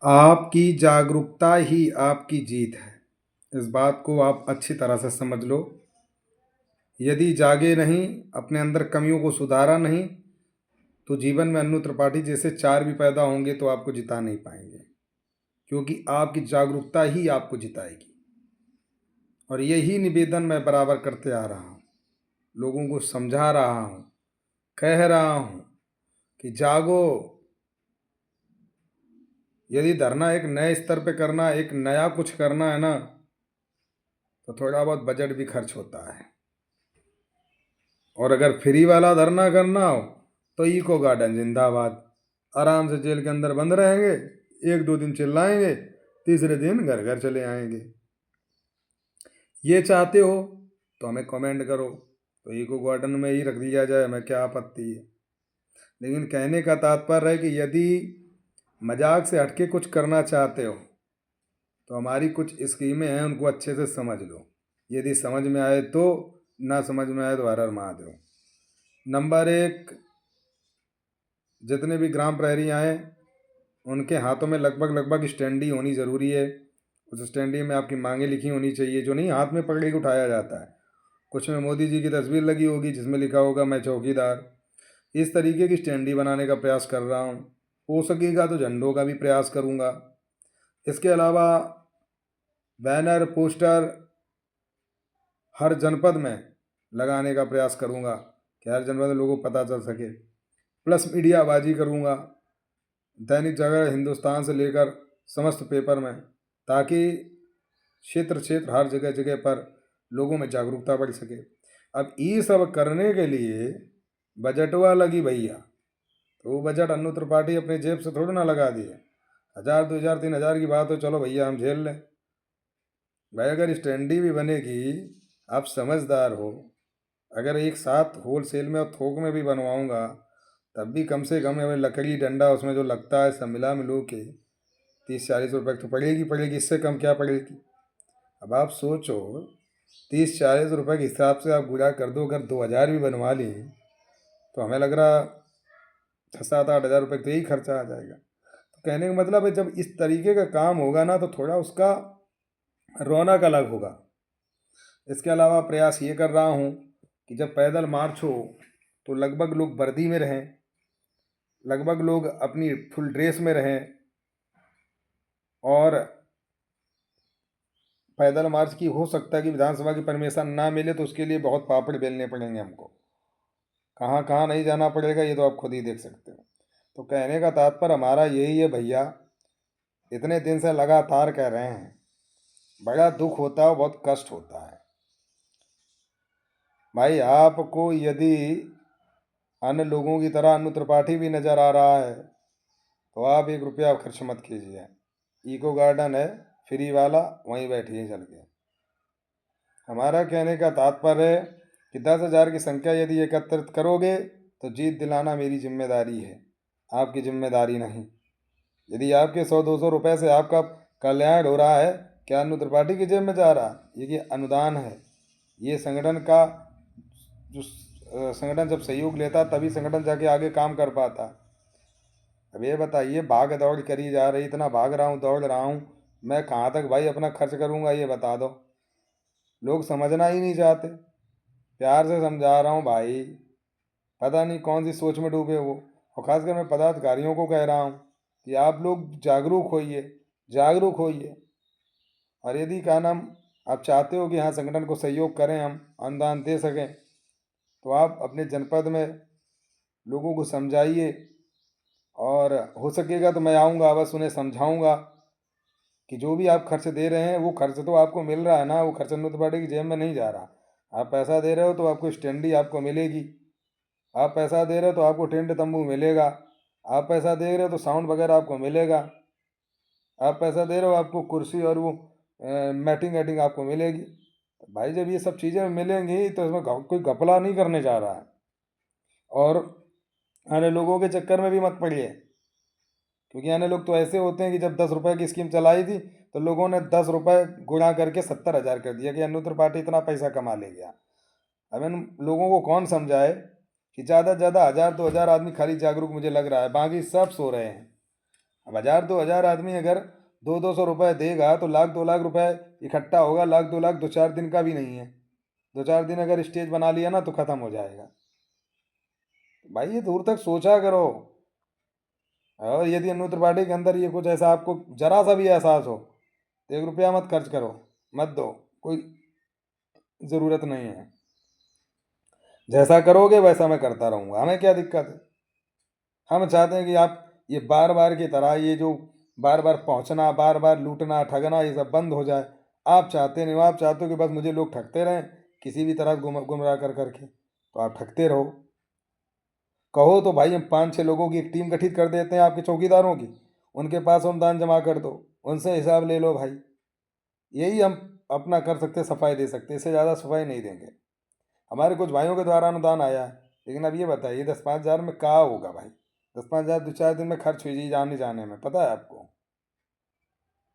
आपकी जागरूकता ही आपकी जीत है। इस बात को आप अच्छी तरह से समझ लो। यदि जागे नहीं, अपने अंदर कमियों को सुधारा नहीं, तो जीवन में अन्नू त्रिपाठी जैसे चार भी पैदा होंगे तो आपको जिता नहीं पाएंगे, क्योंकि आपकी जागरूकता ही आपको जिताएगी। और यही निवेदन मैं बराबर करते आ रहा हूँ, लोगों को समझा रहा हूँ, कह रहा हूँ कि जागो। यदि धरना एक नए स्तर पे करना, एक नया कुछ करना है ना, तो थोड़ा बहुत बजट भी खर्च होता है। और अगर फ्री वाला धरना करना हो तो इको गार्डन जिंदाबाद। आराम से जेल के अंदर बंद रहेंगे, एक दो दिन चिल्लाएंगे, तीसरे दिन घर घर चले आएंगे। ये चाहते हो तो हमें कमेंट करो, तो इको गार्डन में ही रख दिया जाए, हमें क्या आपत्ति है। लेकिन कहने का तात्पर्य है कि यदि मजाक से हटके कुछ करना चाहते हो तो हमारी कुछ स्कीमें हैं, उनको अच्छे से समझ लो। यदि समझ में आए तो, ना समझ में आए तो हर हर महादेव। नंबर एक, जितने भी ग्राम प्रहरियाँ हैं उनके हाथों में लगभग लगभग स्टैंडी होनी ज़रूरी है। उस स्टैंडी में आपकी मांगें लिखी होनी चाहिए, जो नहीं हाथ में पकड़ के उठाया जाता है। कुछ में मोदी जी की तस्वीर लगी होगी जिसमें लिखा होगा मैं चौकीदार। इस तरीके की स्टैंडी बनाने का प्रयास कर रहा हूँ। हो सकेगा तो झंडों का भी प्रयास करूँगा। इसके अलावा बैनर पोस्टर हर जनपद में लगाने का प्रयास करूँगा कि हर जनपद में लोगों को पता चल सके। प्लस मीडियाबाजी करूँगा, दैनिक जागरण, हिंदुस्तान से लेकर समस्त पेपर में, ताकि क्षेत्र क्षेत्र हर जगह जगह पर लोगों में जागरूकता बढ़ सके। अब ये सब करने के लिए बजटवा लगी भैया, तो वो बजट अन्नू त्रिपाठी अपने जेब से थोड़ी ना लगा दिए। 1000, 2000, 3000 की बात हो, चलो भैया हम झेल लें। भाई अगर स्टैंडी भी बनेगी, आप समझदार हो, अगर एक साथ होल सेल में और थोक में भी बनवाऊंगा तब भी कम से कम हमें लकड़ी डंडा उसमें जो लगता है सब मिला मिलू के 30-40 रुपये तो पड़ेगी पड़ेगी, इससे कम क्या पड़ेगी। अब आप सोचो, 30-40 रुपये के हिसाब से आप गुड़ा कर दो, अगर 2000 भी बनवा ली तो हमें लग रहा 6-7-8 हज़ार रुपये तो यही खर्चा आ जाएगा। तो कहने का मतलब है, जब इस तरीके का काम होगा ना तो थोड़ा उसका रौनक अलग होगा। इसके अलावा प्रयास ये कर रहा हूँ कि जब पैदल मार्च हो तो लगभग लोग वर्दी में रहें, लगभग लोग अपनी फुल ड्रेस में रहें, और पैदल मार्च की हो सकता है कि विधानसभा की परमिशन ना मिले तो उसके लिए बहुत पापड़ बेलने पड़ेंगे हमको। कहाँ कहाँ नहीं जाना पड़ेगा ये तो आप खुद ही देख सकते हो। तो कहने का तात्पर्य हमारा यही है भैया, इतने दिन से लगातार कह रहे हैं, बड़ा दुख होता है, बहुत कष्ट होता है भाई। आपको यदि अन्य लोगों की तरह अन्नू त्रिपाठी भी नज़र आ रहा है तो आप 1 रुपया खर्च मत कीजिए। इको गार्डन है फ्री वाला, वहीं बैठिए चल के। हमारा कहने का तात्पर्य है कि 10,000 की संख्या यदि एकत्रित करोगे तो जीत दिलाना मेरी जिम्मेदारी है, आपकी जिम्मेदारी नहीं। यदि आपके 100-200 रुपये से आपका कल्याण हो रहा है, क्या अन्नू त्रिपाठी की जेब में जा रहा? ये अनुदान है। ये संगठन का जो संगठन जब सहयोग लेता तभी संगठन जाके आगे काम कर पाता। अब ये बताइए, भाग दौड़ करी जा रही, इतना भाग रहा हूँ, दौड़ रहा हूँ, मैं कहाँ तक भाई अपना खर्च करूँगा ये बता दो। लोग समझना ही नहीं चाहते। प्यार से समझा रहा हूँ भाई, पता नहीं कौन सी सोच में डूबे वो। और खासकर मैं पदाधिकारियों को कह रहा हूँ कि आप लोग जागरूक होइए, जागरूक होइए। और यदि क्या नाम आप चाहते हो कि हाँ संगठन को सहयोग करें, हम अनुदान दे सकें, तो आप अपने जनपद में लोगों को समझाइए। और हो सकेगा तो मैं आऊँगा, बस उन्हें समझाऊँगा कि जो भी आप खर्च दे रहे हैं वो खर्च तो आपको मिल रहा है ना, वो खर्च अन्नू त्रिपाठी की जेब में नहीं जा रहा। आप पैसा दे रहे हो तो आपको स्टैंडी आपको मिलेगी, आप पैसा दे रहे हो तो आपको टेंट तंबू मिलेगा, आप पैसा दे रहे हो तो साउंड वगैरह आपको मिलेगा, आप पैसा दे रहे हो आपको कुर्सी और वो मैटिंग वैटिंग आपको मिलेगी। तो भाई जब ये सब चीज़ें मिलेंगी तो इसमें कोई घपला नहीं करने जा रहा है। और आने लोगों के चक्कर में भी मत पड़िए, क्योंकि आने लोग तो ऐसे होते हैं कि जब 10 रुपए की स्कीम चलाई थी तो लोगों ने 10 रुपए गुणा करके 70,000 कर दिया कि अन्नू त्रिपाठी इतना पैसा कमा ले गया। अब इन लोगों को कौन समझाए कि ज़्यादा से ज़्यादा 1000-2000 आदमी खाली जागरूक मुझे लग रहा है, बाकी सब सो रहे हैं। अब 1,000-2,000 आदमी अगर 200-200 रुपये देगा तो लाख 2 लाख रुपए इकट्ठा होगा। लाख 2 लाख 2-4 दिन का भी नहीं है। 2-4 दिन अगर स्टेज बना लिया ना तो ख़त्म हो जाएगा। भाई ये दूर तक सोचा करो। और यदि अनु त्रिपाठी के अंदर ये कुछ ऐसा आपको जरा सा भी एहसास हो तो 1 रुपया मत खर्च करो, मत दो, कोई ज़रूरत नहीं है। जैसा करोगे वैसा मैं करता रहूँगा, हमें क्या दिक्कत है। हम चाहते हैं कि आप ये बार बार की तरह ये जो बार बार पहुँचना, बार बार लूटना ठगना, ये सब बंद हो जाए। आप चाहते नहीं हो, आप चाहते हो कि बस मुझे लोग ठगते रहें किसी भी तरह गुमराह कर करके, तो आप ठगते रहो। कहो तो भाई हम 5-6 लोगों की एक टीम गठित कर देते हैं आपके चौकीदारों की, उनके पास अनुदान जमा कर दो, उनसे हिसाब ले लो भाई। यही हम अपना कर सकते, सफाई दे सकते, इससे ज़्यादा सफाई नहीं देंगे। हमारे कुछ भाइयों के द्वारा अनुदान आया है, लेकिन अब ये बताइए 10-5 हज़ार में क्या होगा भाई। 10-5 हज़ार 2-4 दिन में खर्च हुई जी जाने जाने में, पता है आपको।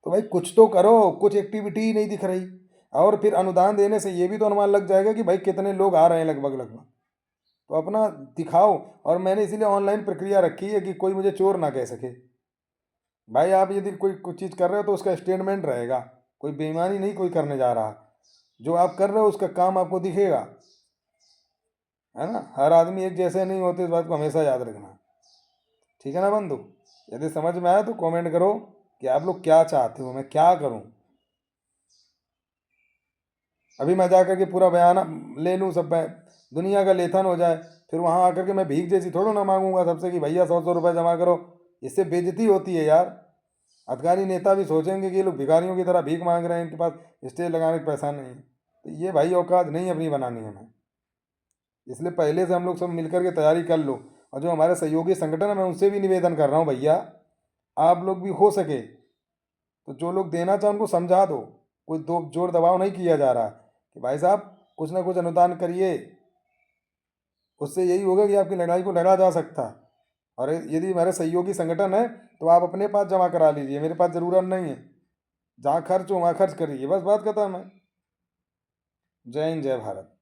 तो भाई कुछ तो करो, कुछ एक्टिविटी ही नहीं दिख रही। और फिर अनुदान देने से ये भी तो अनुमान लग जाएगा कि भाई कितने लोग आ रहे हैं लगभग लगभग, तो अपना दिखाओ। और मैंने इसीलिए ऑनलाइन प्रक्रिया रखी है कि कोई मुझे चोर ना कह सके। भाई आप यदि कोई कुछ चीज़ कर रहे हो तो उसका स्टेटमेंट रहेगा, कोई बेईमानी नहीं कोई करने जा रहा। जो आप कर रहे हो उसका काम आपको दिखेगा, है ना। हर आदमी एक जैसे नहीं होते, इस बात को हमेशा याद रखना। ठीक है ना बंधु। यदि समझ में आया तो कमेंट करो कि आप लोग क्या चाहते हो, मैं क्या करूं। अभी मैं जा करके पूरा बयान ले लूँ, सब दुनिया का लेथन हो जाए, फिर वहाँ आकर के मैं भीख जैसी थोड़ा ना मांगूंगा सबसे कि भैया 100-100 रुपये जमा करो। इससे बेइज्जती होती है यार। अधिकारी नेता भी सोचेंगे कि ये लोग भिखारियों की तरह भीख मांग रहे हैं, इनके पास स्टेज लगाने का पैसा नहीं है। तो ये भाई औकात नहीं अपनी बनानी हमें। इसलिए पहले से हम लोग सब मिलकर के तैयारी कर लो। और जो हमारे सहयोगी संगठन है मैं उनसे भी निवेदन कर रहा हूँ, भैया आप लोग भी हो सके तो जो लोग देना चाहें उनको समझा दो। कोई दो जोर दबाव नहीं किया जा रहा कि भाई साहब कुछ ना कुछ अनुदान करिए, उससे यही होगा कि आपकी लड़ाई को लड़ा जा सकता है। और यदि हमारे सहयोगी संगठन है तो आप अपने पास जमा करा लीजिए, मेरे पास ज़रूरत नहीं है। जहाँ खर्च हो वहाँ खर्च करिए, बस बात खत्म है। जय हिंद, जय भारत।